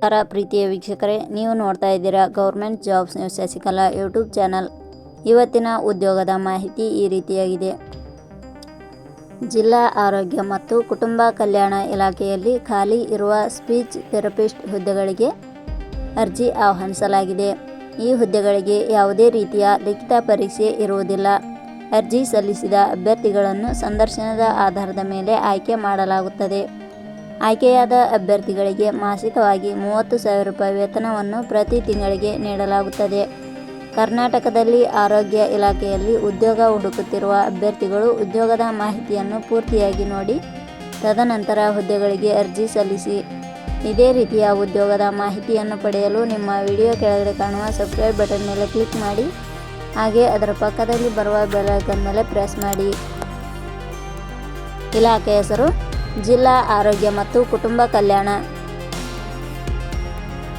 ಪ್ರೀತಿಯ ವೀಕ್ಷಕರೇ, ನೀವು ನೋಡ್ತಾ ಇದ್ದೀರಾ government jobs news Shashikala YouTube channel. ಇವತ್ತಿನ ಉದ್ಯೋಗದ ಮಾಹಿತಿ ಈ ರೀತಿಯಾಗಿದೆ. ಜಿಲ್ಲಾ ಆರೋಗ್ಯ ಮತ್ತು ಕುಟುಂಬ ಕಲ್ಯಾಣ ಇಲಾಖೆಯಲ್ಲಿ ಖಾಲಿ ಇರುವ ಸ್ಪೀಚ್ ಥೆರಪಿಸ್ಟ್ ಹುದ್ದೆಗಳಿಗೆ ಅರ್ಜಿ ಆಹ್ವಾನಿಸಲಾಗಿದೆ. ಈ ಹುದ್ದೆಗಳಿಗೆ ಯಾವುದೇ ರೀತಿಯ ಲಿಖಿತ ಪರೀಕ್ಷೆ ಇರುವುದಿಲ್ಲ. ಅರ್ಜಿ ಸಲ್ಲಿಸಿದ ಅಭ್ಯರ್ಥಿಗಳನ್ನು ಸಂದರ್ಶನದ ಆಧಾರದ ಮೇಲೆ ಆಯ್ಕೆ ಮಾಡಲಾಗುತ್ತದೆ. ಆಯ್ಕೆಯಾದ ಅಭ್ಯರ್ಥಿಗಳಿಗೆ ಮಾಸಿಕವಾಗಿ 30,000 ರೂಪಾಯಿ ವೇತನವನ್ನು ಪ್ರತಿ ತಿಂಗಳಿಗೆ ನೀಡಲಾಗುತ್ತದೆ. ಕರ್ನಾಟಕದಲ್ಲಿ ಆರೋಗ್ಯ ಇಲಾಖೆಯಲ್ಲಿ ಉದ್ಯೋಗ ಹುಡುಕುತ್ತಿರುವ ಅಭ್ಯರ್ಥಿಗಳು ಉದ್ಯೋಗದ ಮಾಹಿತಿಯನ್ನು ಪೂರ್ತಿಯಾಗಿ ನೋಡಿ, ತದನಂತರ ಹುದ್ದೆಗಳಿಗೆ ಅರ್ಜಿ ಸಲ್ಲಿಸಿ. ಇದೇ ರೀತಿಯ ಉದ್ಯೋಗದ ಮಾಹಿತಿಯನ್ನು ಪಡೆಯಲು ನಿಮ್ಮ ವಿಡಿಯೋ ಕೆಳಗಡೆ ಕಾಣುವ ಸಬ್ಸ್ಕ್ರೈಬ್ ಬಟನ್ ಮೇಲೆ ಕ್ಲಿಕ್ ಮಾಡಿ, ಹಾಗೆ ಅದರ ಪಕ್ಕದಲ್ಲಿ ಬರುವ ಬೆಲ್ ಐಕಾನ್ ಮೇಲೆ ಪ್ರೆಸ್ ಮಾಡಿ. ಇಲಾಖೆ ಹೆಸರು ಜಿಲ್ಲಾ ಆರೋಗ್ಯ ಮತ್ತು ಕುಟುಂಬ ಕಲ್ಯಾಣ.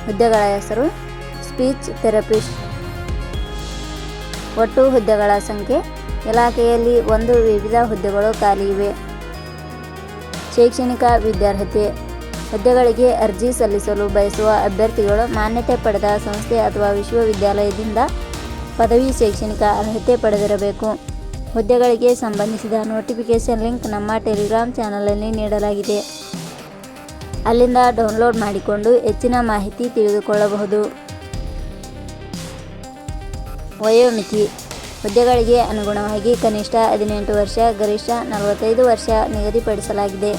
ಹುದ್ದೆಗಳ ಹೆಸರು ಸ್ಪೀಚ್ ಥೆರಪಿಸ್ಟ್. ಒಟ್ಟು ಹುದ್ದೆಗಳ ಸಂಖ್ಯೆ ಇಲಾಖೆಯಲ್ಲಿ 1 ವಿವಿಧ ಹುದ್ದೆಗಳು ಖಾಲಿ ಇವೆ. ಶೈಕ್ಷಣಿಕ ವಿದ್ಯಾರ್ಹತೆ. ಹುದ್ದೆಗಳಿಗೆ ಅರ್ಜಿ ಸಲ್ಲಿಸಲು ಬಯಸುವ ಅಭ್ಯರ್ಥಿಗಳು ಮಾನ್ಯತೆ ಪಡೆದ ಸಂಸ್ಥೆ ಅಥವಾ ವಿಶ್ವವಿದ್ಯಾಲಯದಿಂದ ಪದವಿ ಶೈಕ್ಷಣಿಕ ಅರ್ಹತೆ ಪಡೆದಿರಬೇಕು. ಹುದ್ದೆಗಳಿಗೆ ಸಂಬಂಧಿಸಿದ ನೋಟಿಫಿಕೇಷನ್ ಲಿಂಕ್ ನಮ್ಮ ಟೆಲಿಗ್ರಾಮ್ ಚಾನಲಲ್ಲಿ ನೀಡಲಾಗಿದೆ. ಅಲ್ಲಿಂದ ಡೌನ್ಲೋಡ್ ಮಾಡಿಕೊಂಡು ಹೆಚ್ಚಿನ ಮಾಹಿತಿ ತಿಳಿದುಕೊಳ್ಳಬಹುದು. ವಯೋಮಿತಿ. ಹುದ್ದೆಗಳಿಗೆ ಅನುಗುಣವಾಗಿ ಕನಿಷ್ಠ 18 ವರ್ಷ, ಗರಿಷ್ಠ 45 ವರ್ಷ ನಿಗದಿಪಡಿಸಲಾಗಿದೆ.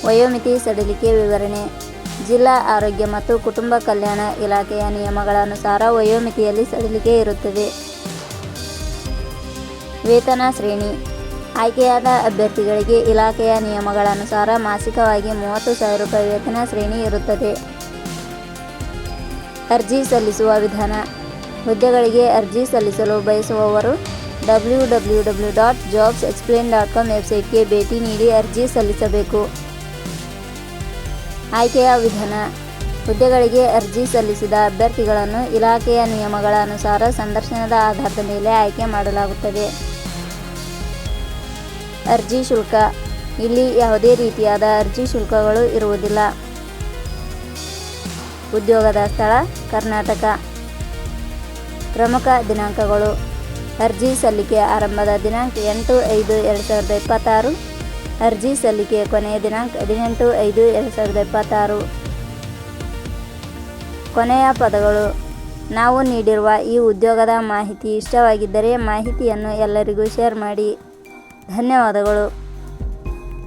ವಯೋಮಿತಿ ಸಡಿಲಿಕೆ ವಿವರಣೆ. ಜಿಲ್ಲಾ ಆರೋಗ್ಯ ಮತ್ತು ಕುಟುಂಬ ಕಲ್ಯಾಣ ಇಲಾಖೆಯ ನಿಯಮಗಳ ಅನುಸಾರ ವಯೋಮಿತಿಯಲ್ಲಿ ಸಡಿಲಿಕೆ ಇರುತ್ತದೆ. ವೇತನ ಶ್ರೇಣಿ. ಆಯ್ಕೆಯಾದ ಅಭ್ಯರ್ಥಿಗಳಿಗೆ ಇಲಾಖೆಯ ನಿಯಮಗಳ ಅನುಸಾರ ಮಾಸಿಕವಾಗಿ 30,000 ರೂಪಾಯಿ ವೇತನ ಶ್ರೇಣಿ ಇರುತ್ತದೆ. ಅರ್ಜಿ ಸಲ್ಲಿಸುವ ವಿಧಾನ. ಹುದ್ದೆಗಳಿಗೆ ಅರ್ಜಿ ಸಲ್ಲಿಸಲು ಬಯಸುವವರು www.jobsexplain.com ವೆಬ್ಸೈಟ್ಗೆ ಭೇಟಿ ನೀಡಿ ಅರ್ಜಿ ಸಲ್ಲಿಸಬೇಕು. ಆಯ್ಕೆಯ ವಿಧಾನ. ಹುದ್ದೆಗಳಿಗೆ ಅರ್ಜಿ ಸಲ್ಲಿಸಿದ ಅಭ್ಯರ್ಥಿಗಳನ್ನು ಇಲಾಖೆಯ ನಿಯಮಗಳ ಅನುಸಾರ ಸಂದರ್ಶನದ ಆಧಾರದ ಮೇಲೆ ಆಯ್ಕೆ ಮಾಡಲಾಗುತ್ತದೆ. ಅರ್ಜಿ ಶುಲ್ಕ. ಇಲ್ಲಿ ಯಾವುದೇ ರೀತಿಯಾದ ಅರ್ಜಿ ಶುಲ್ಕಗಳು ಇರುವುದಿಲ್ಲ. ಉದ್ಯೋಗದ ಸ್ಥಳ ಕರ್ನಾಟಕ. ಪ್ರಮುಖ ದಿನಾಂಕಗಳು. ಅರ್ಜಿ ಸಲ್ಲಿಕೆ ಆರಂಭದ ದಿನಾಂಕ 8/5/2026. ಅರ್ಜಿ ಸಲ್ಲಿಕೆ ಕೊನೆಯ ದಿನಾಂಕ 18/5/2026. ಕೊನೆಯ ಪದಗಳು. ನಾವು ನೀಡಿರುವ ಈ ಉದ್ಯೋಗದ ಮಾಹಿತಿ ಇಷ್ಟವಾಗಿದ್ದರೆ ಮಾಹಿತಿಯನ್ನು ಎಲ್ಲರಿಗೂ ಶೇರ್ ಮಾಡಿ. ಧನ್ಯವಾದಗಳು.